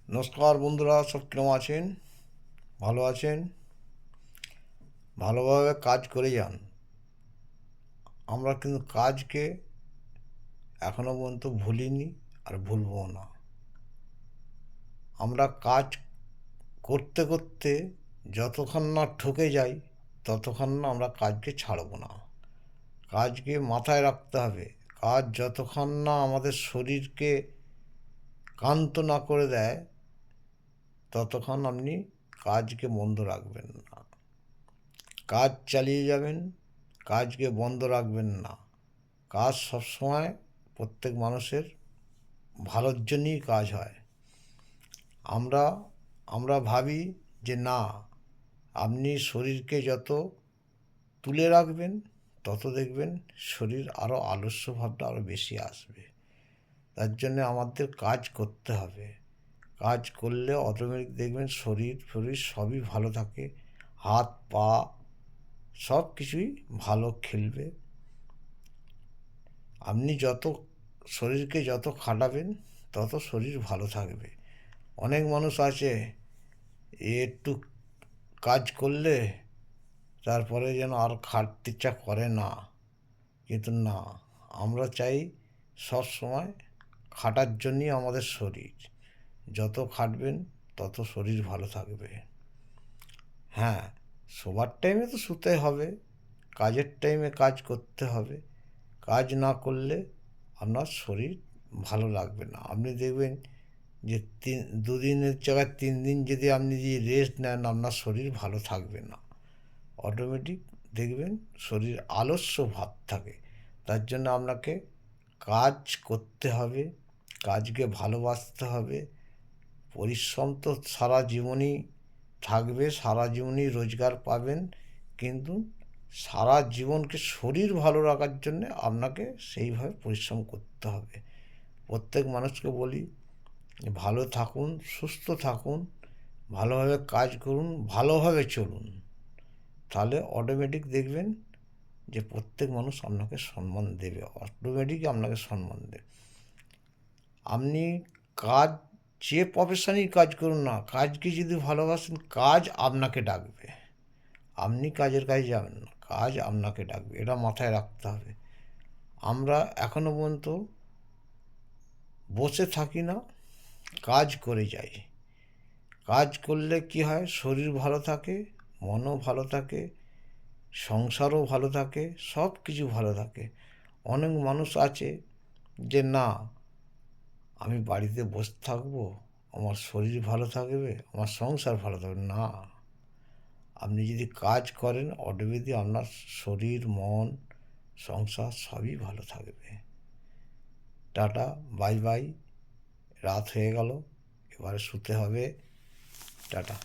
নমস্কার বন্ধুরা, সব কেমন আছেন? ভালো আছেন? ভালোভাবে কাজ করে যান। আমরা কিন্তু কাজকে এখনো পর্যন্ত ভুলিনি, আর ভুলবো না। আমরা কাজ করতে করতে যতক্ষণ না ঠকে যাই, ততক্ষণ না আমরা কাজকে ছাড়বো না। কাজকে মাথায় রাখতে হবে। কাজ যতক্ষণ না আমাদের শরীরকে ক্লান্ত না করে দেয়, ততক্ষণ আপনি কাজকে বন্ধ রাখবেন না। কাজ চালিয়ে যাবেন, কাজকে বন্ধ রাখবেন না। কাজ সবসময় প্রত্যেক মানুষের ভালোর জন্যই কাজ হয়। আমরা আমরা ভাবি যে না, আপনি শরীরকে যত তুলে রাখবেন, তত দেখবেন শরীর আরও আলস্য ভাবটা আরও বেশি আসবে। তার জন্যে আমাদের কাজ করতে হবে। কাজ করলে অটোমেটিক দেখবেন শরীর ফরীর সবই ভালো থাকে। হাত পা সব কিছুই ভালো খেলবে। আপনি যত শরীরকে যত খাটাবেন, তত শরীর ভালো থাকবে। অনেক মানুষ আছে একটু কাজ করলে তারপরে যেন আর খাটতে ইচ্ছা করে না। কিন্তু না, আমরা চাই সব সময় খাটার জন্যই আমাদের শরীর। যত খাটবেন তত শরীর ভালো থাকবে। হ্যাঁ, শোবার টাইমে তো শুতে হবে, কাজের টাইমে কাজ করতে হবে। কাজ না করলে আপনার শরীর ভালো লাগবে না। আপনি দেখবেন যে 2 দিনের জায়গায় 3 দিন যদি আপনি যদি রেস্ট নেন, আপনার শরীর ভালো থাকবে না। অটোমেটিক দেখবেন শরীর আলস্য ভাব থাকে। তার জন্য আপনাকে কাজ করতে হবে, কাজকে ভালোবাসতে হবে। পরিশ্রম তো সারা জীবনই থাকবে, সারা জীবনই রোজগার পাবেন, কিন্তু সারা জীবনকে শরীর ভালো রাখার জন্যে আপনাকে সেইভাবে পরিশ্রম করতে হবে। প্রত্যেক মানুষকে বলি, ভালো থাকুন, সুস্থ থাকুন, ভালোভাবে কাজ করুন, ভালোভাবে চলুন। তাহলে অটোমেটিক দেখবেন যে প্রত্যেক মানুষ আপনাকে সম্মান দেবে, অটোমেটিক আপনাকে সম্মান দেবে। আপনি কাজ, যে প্রফেশনেই কাজ করুন না, কাজকে যদি ভালোবাসেন, কাজ আপনাকে ডাকবে। আপনি কাজের কাজে যাবেন না, কাজ আপনাকে ডাকবে। এটা মাথায় রাখতে হবে। আমরা এখনো পর্যন্ত বসে থাকি না, কাজ করে যাই। কাজ করলে কি হয়, শরীর ভালো থাকে, মনও ভালো থাকে, সংসারও ভালো থাকে, সব কিছু ভালো থাকে। অনেক মানুষ আছে যে না, আমি বাড়িতে বসে থাকবো, আমার শরীর ভালো থাকবে, আমার সংসার ভালো থাকবে না। আপনি যদি কাজ করেন, অটোমেটিক আপনার শরীর মন সংসার সবই ভালো থাকবে। Tata, bye bye. রাত হয়ে গেল, এবারে শুতে হবে। টাটা।